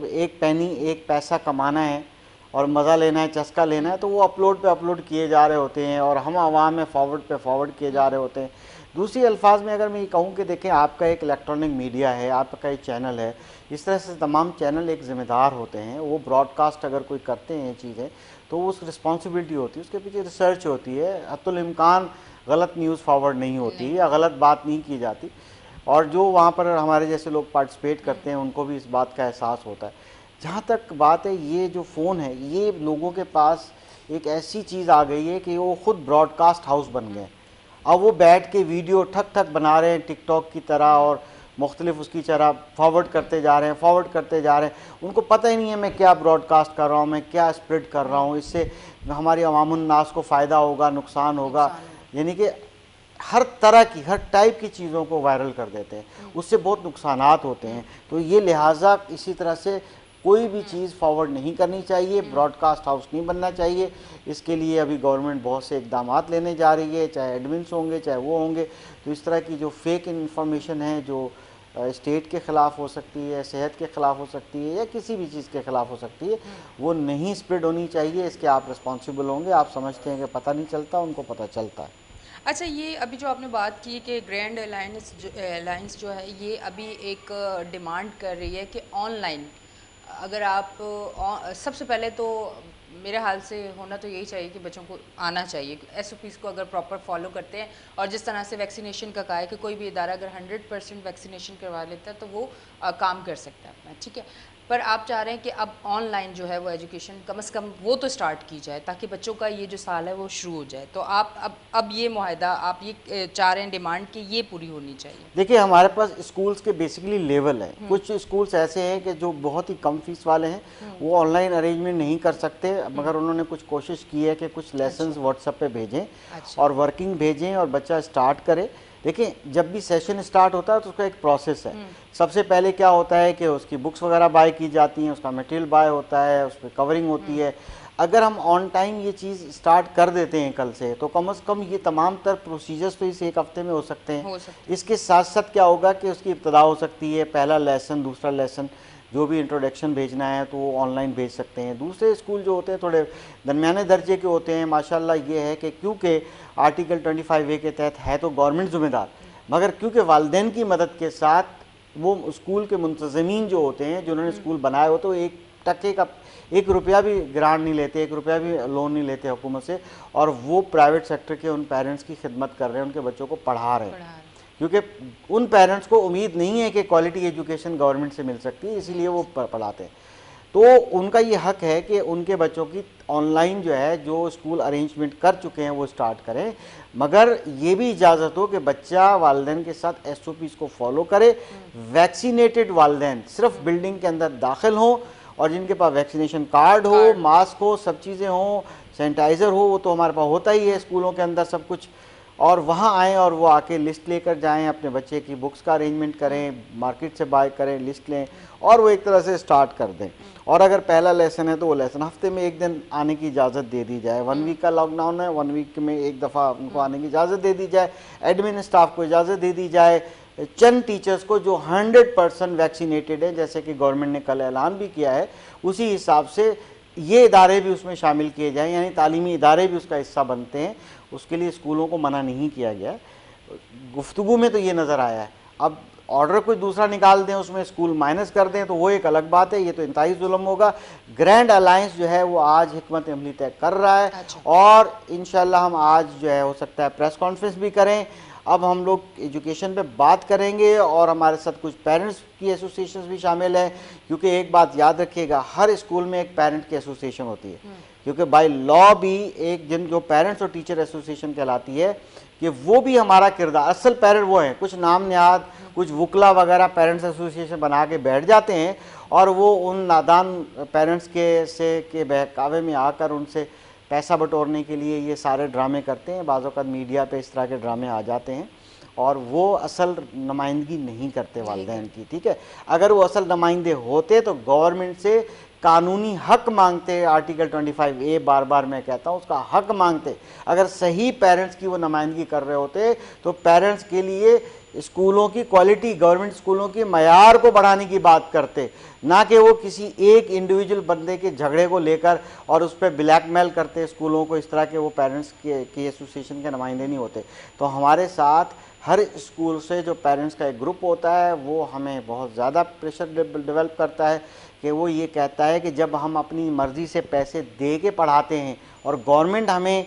एक पैनी एक पैसा कमाना है और मज़ा लेना है, चस्का लेना है, तो वो अपलोड पे अपलोड किए जा रहे होते हैं और हम आवाम में फॉरवर्ड पे फॉरवर्ड किए जा रहे होते हैं। दूसरी अल्फाज में अगर मैं ये कहूँ कि देखें आपका एक इलेक्ट्रॉनिक मीडिया है, आपका एक चैनल है, इस तरह से तमाम चैनल एक ज़िम्मेदार होते हैं। वो ब्रॉडकास्ट अगर कोई करते हैं ये चीज़ें तो उस रिस्पॉन्सिबिलिटी होती है, उसके पीछे रिसर्च होती है, हत्तुल इम्कान गलत न्यूज़ फॉरवर्ड नहीं होती या गलत बात नहीं की जाती। और जो वहाँ पर हमारे जैसे लोग पार्टिसिपेट करते हैं उनको भी इस बात का एहसास होता है। जहाँ तक बात है ये जो फ़ोन है ये लोगों के पास एक ऐसी चीज़ आ गई है कि वो ख़ुद ब्रॉडकास्ट हाउस बन गए। अब वो बैठ के वीडियो ठक ठक बना रहे हैं टिकटॉक की तरह और मुख्तलिफ उसकी तरह फॉरवर्ड करते जा रहे हैं, उनको पता ही नहीं है मैं क्या ब्रॉडकास्ट कर रहा हूँ, मैं क्या स्प्रेड कर रहा हूँ, इससे हमारी अवामुन नास को फ़ायदा होगा नुकसान होगा। यानी कि हर तरह की हर टाइप की चीज़ों को वायरल कर देते हैं, उससे बहुत नुकसानात होते हैं। तो ये लिहाजा इसी तरह से कोई भी चीज़ फॉरवर्ड नहीं करनी चाहिए, ब्रॉडकास्ट हाउस नहीं बनना चाहिए। इसके लिए अभी गवर्नमेंट बहुत से इकदाम लेने जा रही है, चाहे एडमिन्स होंगे चाहे वो होंगे। तो इस तरह की जो फेक इन्फॉर्मेशन है जो स्टेट के ख़िलाफ़ हो सकती है, सेहत के ख़िलाफ़ हो सकती है या किसी भी चीज़ के ख़िलाफ़ हो सकती है, वो नहीं स्प्रेड होनी चाहिए। इसके आप रिस्पॉन्सिबल होंगे। आप समझते हैं कि पता नहीं चलता, उनको पता चलता है। अच्छा, ये अभी जो आपने बात की कि ग्रैंड अलायंस जो है ये अभी एक डिमांड कर रही है कि ऑनलाइन अगर आप सबसे पहले तो मेरे हाल से होना तो यही चाहिए कि बच्चों को आना चाहिए एसओपीज़ को अगर प्रॉपर फॉलो करते हैं और जिस तरह से वैक्सीनेशन का कहा है कि कोई भी इदारा अगर 100% वैक्सीनेशन करवा लेता है तो वो काम कर सकता है अपना, ठीक है। पर आप चाह रहे हैं कि अब ऑनलाइन जो है वो एजुकेशन कम से कम वो तो स्टार्ट की जाए ताकि बच्चों का ये जो साल है वो शुरू हो जाए। तो आप अब ये मुआहदा आप ये चाह रहे हैं डिमांड कि ये पूरी होनी चाहिए। देखिए हमारे पास स्कूल्स के बेसिकली लेवल है, कुछ स्कूल्स ऐसे हैं कि जो बहुत ही कम फीस वाले हैं, वो ऑनलाइन अरेंजमेंट नहीं कर सकते, मगर उन्होंने कुछ कोशिश की है कि कुछ लेसन्स व्हाट्सएप पे भेजें और वर्किंग भेजें और बच्चा स्टार्ट करे। देखिए जब भी सेशन स्टार्ट होता है तो उसका एक प्रोसेस है। सबसे पहले क्या होता है कि उसकी बुक्स वगैरह बाय की जाती हैं, उसका मटेरियल बाय होता है, उस पर कवरिंग होती है। अगर हम ऑन टाइम ये चीज़ स्टार्ट कर देते हैं कल से तो कम से कम ये तमाम तर प्रोसीजर्स तो इस एक हफ्ते में हो सकते हैं। इसके साथ साथ क्या होगा कि उसकी इब्तदा हो सकती है, पहला लेसन दूसरा लेसन जो भी इंट्रोडक्शन भेजना है तो वो ऑनलाइन भेज सकते हैं। दूसरे स्कूल जो होते हैं थोड़े दरमियाने दर्जे के होते हैं, माशाल्लाह ये है कि क्योंकि आर्टिकल 25A के तहत है तो गवर्नमेंट ज़िम्मेदार, मगर क्योंकि वालिदैन की मदद के साथ वो स्कूल के मुंतज़मीन जो होते हैं जिन्होंने स्कूल बनाए हो तो 1% का 1 रुपया भी ग्रांट नहीं लेते, 1 रुपया भी लोन नहीं लेते हुकूमत से, और वो प्राइवेट सेक्टर के उन पेरेंट्स की खिदमत कर रहे हैं, उनके बच्चों को पढ़ा रहे हैं। क्योंकि उन पेरेंट्स को उम्मीद नहीं है कि क्वालिटी एजुकेशन गवर्नमेंट से मिल सकती है, इसीलिए वो पढ़ाते हैं। तो उनका ये हक है कि उनके बच्चों की ऑनलाइन जो है जो स्कूल अरेंजमेंट कर चुके हैं वो स्टार्ट करें, मगर ये भी इजाज़त हो कि बच्चा वालिदैन के साथ SOPs को फॉलो करे। वैक्सीनेटेड वालिदैन सिर्फ बिल्डिंग के अंदर दाखिल हों और जिनके पास वैक्सीनेशन कार्ड हो, मास्क हो, सब चीज़ें हों, सैनिटाइज़र हो, वो तो हमारे पास होता ही है स्कूलों के अंदर सब कुछ, और वहाँ आएँ और वो आके लिस्ट लेकर जाएं, अपने बच्चे की बुक्स का अरेंजमेंट करें, मार्केट से बाय करें, लिस्ट लें और वो एक तरह से स्टार्ट कर दें। और अगर पहला लेसन है तो वो लेसन हफ्ते में एक दिन आने की इजाज़त दे दी जाए। 1 वीक का लॉकडाउन है, 1 वीक में एक दफ़ा उनको आने की इजाज़त दे दी जाए, एडमिन स्टाफ को इजाज़त दे दी जाए, चंद टीचर्स को जो 100% वैक्सीनेटेड है, जैसे कि गवर्नमेंट ने कल ऐलान भी किया है, उसी हिसाब से ये इदारे भी उसमें शामिल किए जाएं, यानी तालीमी इदारे भी उसका हिस्सा बनते हैं। उसके लिए स्कूलों को मना नहीं किया गया। गुफ्तगू में तो ये नज़र आया है। अब ऑर्डर कोई दूसरा निकाल दें, उसमें स्कूल माइनस कर दें तो वो एक अलग बात है, ये तो इंतहाई जुल्म होगा। ग्रैंड अलायंस जो है वो आज हिकमत अमली तय कर रहा है। अच्छा। और इंशाल्लाह हम आज जो है हो सकता है प्रेस कॉन्फ्रेंस भी करें। अब हम लोग एजुकेशन पे बात करेंगे और हमारे साथ कुछ पेरेंट्स की एसोसिएशंस भी शामिल हैं, क्योंकि एक बात याद रखिएगा, हर स्कूल में एक पेरेंट की एसोसिएशन होती है, क्योंकि बाय लॉ भी एक जिन जो पेरेंट्स और टीचर एसोसिएशन कहलाती है कि वो भी हमारा किरदार, असल पेरेंट वो हैं। कुछ नाम निहाद कुछ वुकला वगैरह पेरेंट्स एसोसिएशन बना के बैठ जाते हैं और वो उन नादान पेरेंट्स के बहकावे में आकर उनसे पैसा बटोरने के लिए ये सारे ड्रामे करते हैं। बाज़ औक़ात मीडिया पे इस तरह के ड्रामे आ जाते हैं और वो असल नुमाइंदगी नहीं करते वालिदैन की, ठीक है। अगर वो असल नुमाइंदे होते तो गवर्नमेंट से कानूनी हक मांगते, आर्टिकल 25A बार बार मैं कहता हूँ उसका हक मांगते। अगर सही पेरेंट्स की वो नुमाइंदगी कर रहे होते तो पेरेंट्स के लिए स्कूलों की क्वालिटी, गवर्नमेंट स्कूलों के मयार को बढ़ाने की बात करते, ना कि वो किसी एक इंडिविजुअल बंदे के झगड़े को लेकर और उस पर ब्लैकमेल करते स्कूलों को। इस तरह के वो पेरेंट्स के एसोसिएशन के नुमाइंदे नहीं होते। तो हमारे साथ हर स्कूल से जो पेरेंट्स का एक ग्रुप होता है वो हमें बहुत ज़्यादा प्रेशर डेवलप करता है कि वो ये कहता है कि जब हम अपनी मर्ज़ी से पैसे दे के पढ़ाते हैं और गवर्नमेंट हमें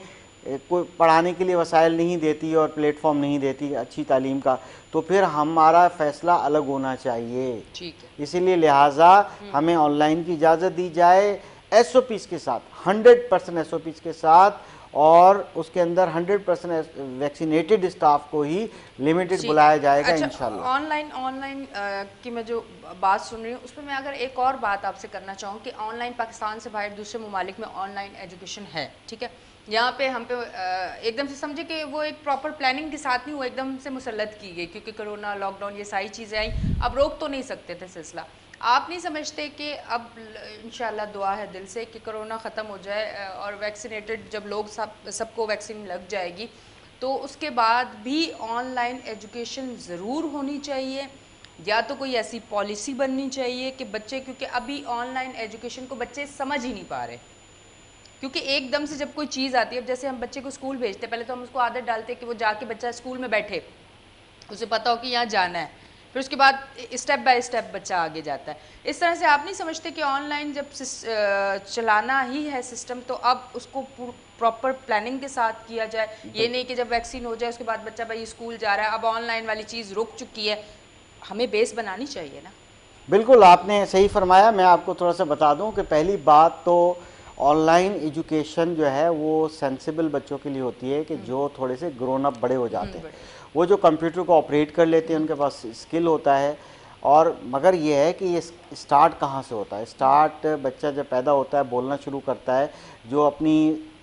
कोई पढ़ाने के लिए वसाइल नहीं देती और प्लेटफॉर्म नहीं देती अच्छी तालीम का, तो फिर हमारा फ़ैसला अलग होना चाहिए। ठीक है। इसीलिए लिहाजा हमें ऑनलाइन की इजाज़त दी जाए SOPs के साथ, 100% SOPs के साथ, और उसके अंदर 100% वैक्सीनेटेड स्टाफ को ही लिमिटेड बुलाया जाएगा। अच्छा, इंशाल्लाह। ऑनलाइन की मैं जो बात सुन रही हूँ उस पर मैं अगर एक और बात आपसे करना चाहूँ कि ऑनलाइन पाकिस्तान से बाहर दूसरे ममालिक में ऑनलाइन एजुकेशन है, ठीक है। यहाँ पे हम पे एकदम से समझे कि वो एक प्रॉपर प्लानिंग के साथ नहीं, वो एकदम से मुसल्लत की गई क्योंकि कोरोना, लॉकडाउन, ये सारी चीज़ें आई। अब रोक तो नहीं सकते थे सिलसिला। आप नहीं समझते कि अब इंशाल्लाह दुआ है दिल से कि कोरोना ख़त्म हो जाए और वैक्सीनेटेड जब लोग सबको वैक्सीन लग जाएगी तो उसके बाद भी ऑनलाइन एजुकेशन ज़रूर होनी चाहिए, या तो कोई ऐसी पॉलिसी बननी चाहिए कि बच्चे, क्योंकि अभी ऑनलाइन एजुकेशन को बच्चे समझ ही नहीं पा रहे, क्योंकि एकदम से जब कोई चीज़ आती है, अब जैसे हम बच्चे को स्कूल भेजते हैं, पहले तो हम उसको आदत डालते हैं कि वो जाके बच्चा स्कूल में बैठे, उसे पता हो कि यहाँ जाना है, फिर उसके बाद स्टेप बाय स्टेप बच्चा आगे जाता है। इस तरह से आप नहीं समझते कि ऑनलाइन जब चलाना ही है सिस्टम तो अब उसको प्रॉपर प्लानिंग के साथ किया जाए, ये नहीं कि जब वैक्सीन हो जाए उसके बाद बच्चा भाई स्कूल जा रहा है, अब ऑनलाइन वाली चीज़ रुक चुकी है, हमें बेस बनानी चाहिए ना। बिल्कुल आपने सही फरमाया। मैं आपको थोड़ा सा बता दूं कि पहली बात तो ऑनलाइन एजुकेशन जो है वो सेंसिबल बच्चों के लिए होती है कि जो थोड़े से ग्रोन अप बड़े हो जाते हैं, वो जो कंप्यूटर को ऑपरेट कर लेते हैं, उनके पास स्किल होता है। और मगर ये है कि ये स्टार्ट कहाँ से होता है? स्टार्ट बच्चा जब पैदा होता है, बोलना शुरू करता है, जो अपनी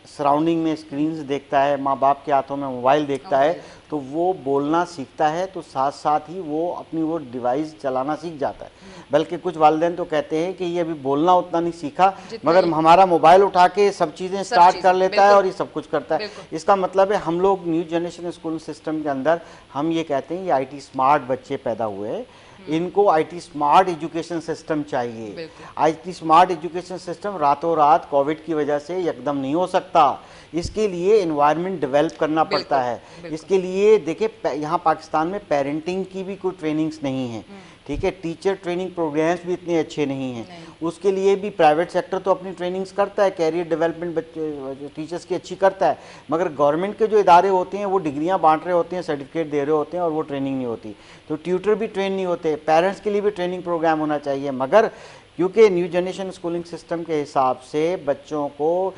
सराउंडिंग में स्क्रीन्स देखता है, माँ बाप के हाथों में मोबाइल देखता है, तो वो बोलना सीखता है, तो साथ साथ ही वो अपनी वो डिवाइस चलाना सीख जाता है। बल्कि कुछ वालिदैन तो कहते हैं कि ये अभी बोलना उतना नहीं सीखा, मगर हमारा मोबाइल उठा के सब चीज़ें स्टार्ट कर लेता है और ये सब कुछ करता है। इसका मतलब है हम लोग न्यू जनरेशन स्कूल सिस्टम के अंदर हम ये कहते हैं ये IT स्मार्ट बच्चे पैदा हुए हैं, इनको IT स्मार्ट एजुकेशन सिस्टम चाहिए। IT स्मार्ट एजुकेशन सिस्टम रातों रात कोविड की वजह से एकदम नहीं हो सकता, इसके लिए एनवायरनमेंट डेवलप करना पड़ता है। इसके लिए देखिए यहाँ पाकिस्तान में पेरेंटिंग की भी कोई ट्रेनिंग्स नहीं है, ठीक है, टीचर ट्रेनिंग प्रोग्राम्स भी इतने अच्छे नहीं हैं, उसके लिए भी प्राइवेट सेक्टर तो अपनी ट्रेनिंग्स करता है, कैरियर डेवलपमेंट बच्चे टीचर्स की अच्छी करता है, मगर गवर्नमेंट के जो इदारे होते हैं वो डिग्रियां बांट रहे होते हैं, सर्टिफिकेट दे रहे होते हैं और वो ट्रेनिंग नहीं होती। तो ट्यूटर भी ट्रेन नहीं होते, पेरेंट्स के लिए भी ट्रेनिंग प्रोग्राम होना चाहिए। मगर क्योंकि न्यू जनरेशन स्कूलिंग सिस्टम के हिसाब से बच्चों को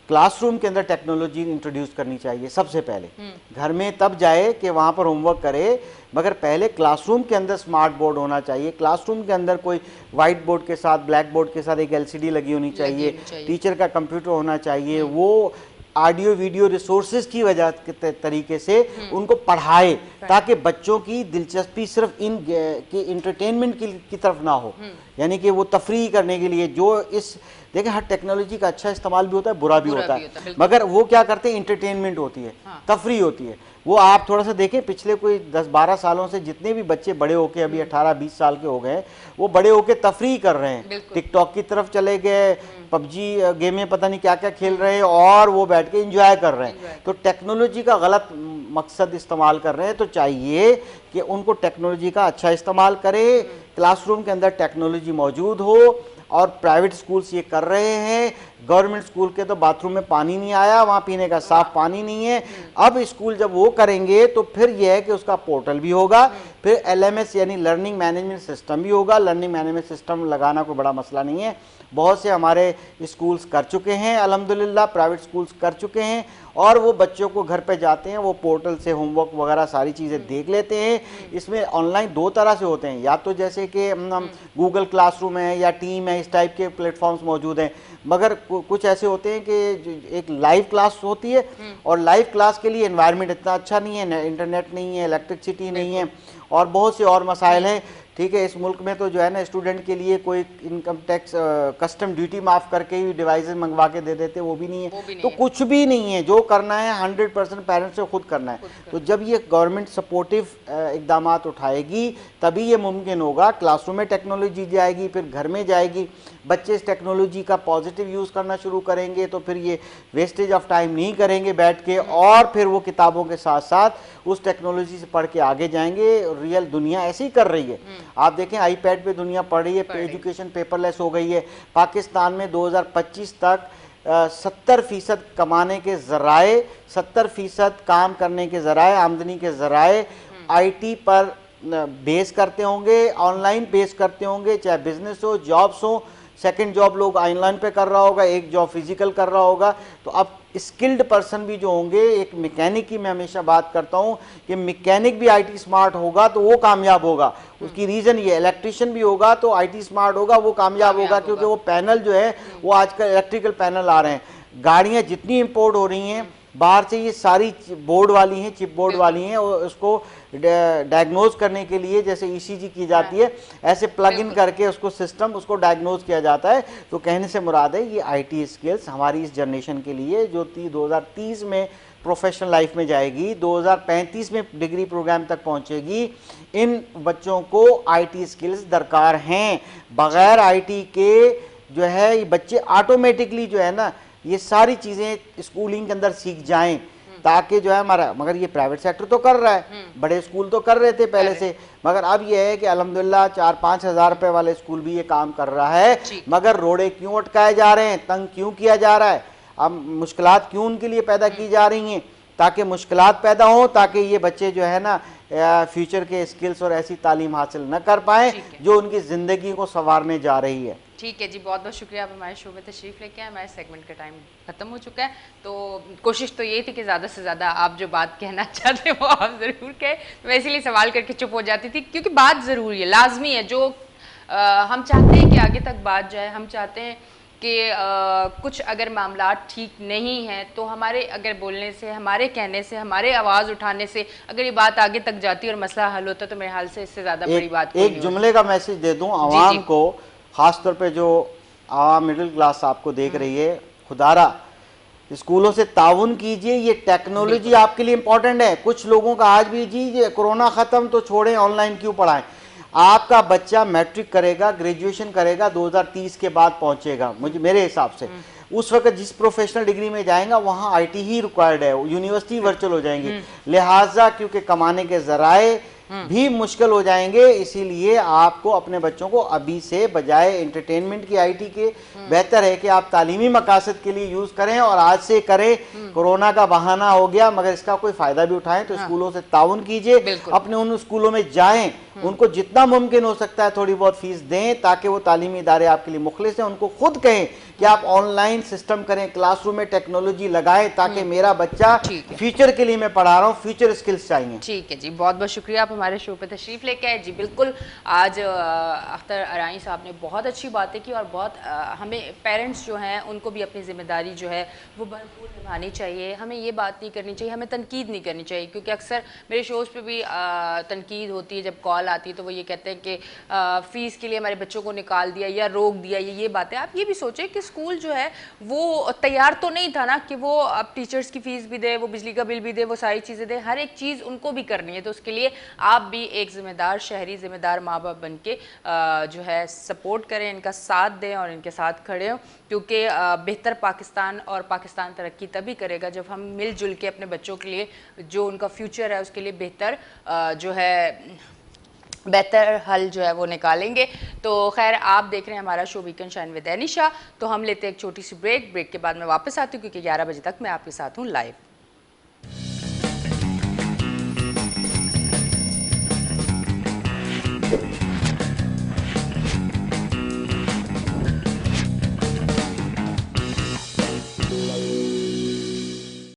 क्लासरूम के अंदर टेक्नोलॉजी इंट्रोड्यूस करनी चाहिए सबसे पहले। घर में तब जाए कि वहाँ पर होमवर्क करे, मगर पहले क्लासरूम के अंदर स्मार्ट बोर्ड होना चाहिए, क्लासरूम के अंदर कोई वाइट बोर्ड के साथ, ब्लैक बोर्ड के साथ एक LCD लगी होनी चाहिए, टीचर का कंप्यूटर होना चाहिए, वो ऑडियो वीडियो रिसोर्सेज की वजह के तरीके से उनको पढ़ाए, ताकि बच्चों की दिलचस्पी सिर्फ इन के इंटरटेनमेंट की तरफ ना हो, यानी कि वो तफरीह करने के लिए जो इस देखिए हर टेक्नोलॉजी का अच्छा इस्तेमाल भी होता है, बुरा भी होता है, मगर वो क्या करते हैं, इंटरटेनमेंट होती है, तफरीह होती है। वो आप थोड़ा सा देखें पिछले कोई 10-12 सालों से जितने भी बच्चे बड़े होके अभी 18-20 साल के हो गए, वो बड़े होके तफरीह कर रहे हैं, टिकटॉक की तरफ चले गए, पबजी गेम में पता नहीं क्या क्या खेल रहे हैं और वो बैठ के एंजॉय कर रहे हैं। तो टेक्नोलॉजी का गलत मकसद इस्तेमाल कर रहे हैं। तो चाहिए कि उनको टेक्नोलॉजी का अच्छा इस्तेमाल करें, क्लासरूम के अंदर टेक्नोलॉजी मौजूद हो, और प्राइवेट स्कूल्स ये कर रहे हैं। गवर्नमेंट स्कूल के तो बाथरूम में पानी नहीं आया, वहाँ पीने का साफ पानी नहीं है। अब स्कूल जब वो करेंगे तो फिर यह है कि उसका पोर्टल भी होगा, फिर LMS यानी लर्निंग मैनेजमेंट सिस्टम भी होगा। लर्निंग मैनेजमेंट सिस्टम लगाना कोई बड़ा मसला नहीं है, बहुत से हमारे स्कूल्स कर चुके हैं अल्हम्दुलिल्लाह, प्राइवेट स्कूल्स कर चुके हैं, और वो बच्चों को घर पे जाते हैं, वो पोर्टल से होमवर्क वगैरह सारी चीज़ें देख लेते हैं। इसमें ऑनलाइन दो तरह से होते हैं, या तो जैसे कि हम गूगल क्लासरूम है या टीम है, इस टाइप के प्लेटफॉर्म्स मौजूद हैं, मगर कुछ ऐसे होते हैं कि एक लाइव क्लास होती है, और लाइव क्लास के लिए एनवायरनमेंट इतना अच्छा नहीं है, इंटरनेट नहीं है, इलेक्ट्रिसिटी नहीं है, और बहुत से और मसाइल हैं। ठीक है, इस मुल्क में तो जो है ना स्टूडेंट के लिए कोई इनकम टैक्स कस्टम ड्यूटी माफ़ करके ही डिवाइसेस मंगवा के दे देते, वो भी नहीं है। तो कुछ भी नहीं है, जो करना है 100% पेरेंट्स से खुद करना है। तो जब ये गवर्नमेंट सपोर्टिव इकदाम उठाएगी तभी ये मुमकिन होगा। क्लासरूम में टेक्नोलॉजी जाएगी, फिर घर में जाएगी, बच्चे इस टेक्नोलॉजी का पॉजिटिव यूज़ करना शुरू करेंगे, तो फिर ये वेस्टेज ऑफ टाइम नहीं करेंगे बैठ के, और फिर वो किताबों के साथ साथ उस टेक्नोलॉजी से पढ़ के आगे जाएंगे। रियल दुनिया ऐसी ही कर रही है, आप देखें आईपैड पे दुनिया पढ़ रही है, एजुकेशन पेपरलेस हो गई है। पाकिस्तान में 2025 तक 70% कमाने के ज़राए, 70% काम करने के ज़राए, आमदनी के ज़राए IT पर बेस करते होंगे, ऑनलाइन बेस करते होंगे, चाहे बिजनेस हो, जॉब्स हो। सेकंड जॉब लोग ऑनलाइन पे कर रहा होगा, एक जॉब फिजिकल कर रहा होगा। तो अब स्किल्ड पर्सन भी जो होंगे, एक मैकेनिक की मैं हमेशा बात करता हूँ कि मैकेनिक भी IT स्मार्ट होगा तो वो कामयाब होगा। उसकी रीज़न ये, इलेक्ट्रिशियन भी होगा तो IT स्मार्ट होगा, वो कामयाब होगा, क्योंकि वो पैनल जो है वो आजकल इलेक्ट्रिकल पैनल आ रहे हैं। गाड़ियाँ जितनी इंपोर्ट हो रही हैं बाहर से, ये सारी बोर्ड वाली हैं, चिप बोर्ड वाली हैं, और उसको डायग्नोज करने के लिए जैसे ECG की जाती है, ऐसे प्लग इन करके उसको सिस्टम उसको डायग्नोज किया जाता है। तो कहने से मुराद है ये IT स्किल्स हमारी इस जनरेशन के लिए जो 2030 में प्रोफेशनल लाइफ में जाएगी, 2035 में डिग्री प्रोग्राम तक पहुंचेगी, इन बच्चों को IT स्किल्स दरकार हैं। बग़ैर IT के जो है ये बच्चे ऑटोमेटिकली जो है ना ये सारी चीज़ें स्कूलिंग के अंदर सीख जाएं, ताकि जो है हमारा, मगर ये प्राइवेट सेक्टर तो कर रहा है, बड़े स्कूल तो कर रहे थे पहले से, मगर अब ये है कि अल्हम्दुलिल्लाह 4-5 हज़ार रुपए वाले स्कूल भी ये काम कर रहा है। मगर रोड़े क्यों अटकाए जा रहे हैं, तंग क्यों किया जा रहा है, अब मुश्किलात क्यों उनके लिए पैदा की जा रही हैं, ताकि मुश्किलात पैदा हो, ताकि ये बच्चे जो है ना फ्यूचर के स्किल्स और ऐसी तालीम हासिल न कर पाएँ जो उनकी ज़िंदगी को संवारने जा रही है। ठीक है जी, बहुत बहुत शुक्रिया, आप हमारे शो में तशरीफ़ लेके आए। हमारे सेगमेंट का टाइम ख़त्म हो चुका है, तो कोशिश तो ये थी कि ज़्यादा से ज़्यादा आप जो बात कहना चाहते हैं वो आप ज़रूर कहें। तो मैं इसीलिए सवाल करके चुप हो जाती थी, क्योंकि बात ज़रूरी है, लाजमी है। जो हम चाहते हैं कि आगे तक बात जाए, हम चाहते हैं कि कुछ अगर मामला ठीक नहीं है तो हमारे अगर बोलने से, हमारे कहने से, हमारे आवाज़ उठाने से अगर ये बात आगे तक जाती और मसला हल होता, तो मेरे हाल से इससे ज़्यादा बड़ी बात एक जुमले का मैसेज दे दूँ आवाम को, ख़ास तौर पे जो आवाम मिडिल क्लास आपको देख रही है, खुदारा स्कूलों से ताउन कीजिए। ये टेक्नोलॉजी आपके लिए इम्पोर्टेंट है। कुछ लोगों का आज भी जी कोरोना ख़त्म तो छोड़ें, ऑनलाइन क्यों पढ़ाएं। आपका बच्चा मैट्रिक करेगा, ग्रेजुएशन करेगा, 2030 के बाद पहुंचेगा, मेरे हिसाब से उस वक्त जिस प्रोफेशनल डिग्री में जाएगा वहाँ IT ही रिक्वायर्ड है, यूनिवर्सिटी वर्चुअल हो जाएंगी, लिहाजा क्योंकि कमाने के ज़राए भी मुश्किल हो जाएंगे, इसीलिए आपको अपने बच्चों को अभी से बजाय एंटरटेनमेंट की IT के बेहतर है कि आप तालीमी मकासद के लिए यूज़ करें, और आज से करें। कोरोना का बहाना हो गया, मगर इसका कोई फ़ायदा भी उठाएं। तो स्कूलों से ताउन कीजिए, अपने उन स्कूलों में जाएं उनको जितना मुमकिन हो सकता है थोड़ी बहुत फीस दें, ताकि वो तालीमी इदारे आपके लिए मुखलिस हैं। उनको खुद कहें कि आप ऑनलाइन सिस्टम करें, क्लासरूम में टेक्नोलॉजी लगाएं, ताकि मेरा बच्चा फ्यूचर के लिए मैं पढ़ा रहा हूँ, फ्यूचर स्किल्स चाहिए। ठीक है जी, बहुत बहुत शुक्रिया, आप हमारे शो पे तशरीफ़ लेके आए। जी बिल्कुल, आज अख्तर अराई साहब ने बहुत अच्छी बातें की और बहुत हमें पेरेंट्स जो हैं उनको भी अपनी ज़िम्मेदारी जो है वो भरपूर निभानी चाहिए। हमें ये बात नहीं करनी चाहिए, हमें तनकीद नहीं करनी चाहिए, क्योंकि अक्सर मेरे शोज़ पे भी तनकीद होती है। जब कॉल आती है तो वो ये कहते हैं कि फ़ीस के लिए हमारे बच्चों को निकाल दिया या रोक दिया, ये बातें। आप ये भी सोचें कि स्कूल जो है वो तैयार तो नहीं था ना कि वो अब टीचर्स की फ़ीस भी दे, वो बिजली का बिल भी दे, वो सारी चीज़ें दे, हर एक चीज़ उनको भी करनी है। तो उसके लिए आप भी एक ज़िम्मेदार शहरी, ज़िम्मेदार माँ बाप बन के जो है सपोर्ट करें, इनका साथ दें और इनके साथ खड़े हों, क्योंकि बेहतर पाकिस्तान और पाकिस्तान तरक्की तभी करेगा जब हम मिलजुल के अपने बच्चों के लिए जो उनका फ्यूचर है उसके लिए बेहतर जो है बेहतर हल जो है वो निकालेंगे। तो खैर, आप देख रहे हैं हमारा show weekend shine with Anisha. तो हम लेते हैं एक छोटी सी ब्रेक के बाद मैं वापस आती हूँ, क्योंकि 11 बजे तक मैं आपके साथ हूँ लाइव।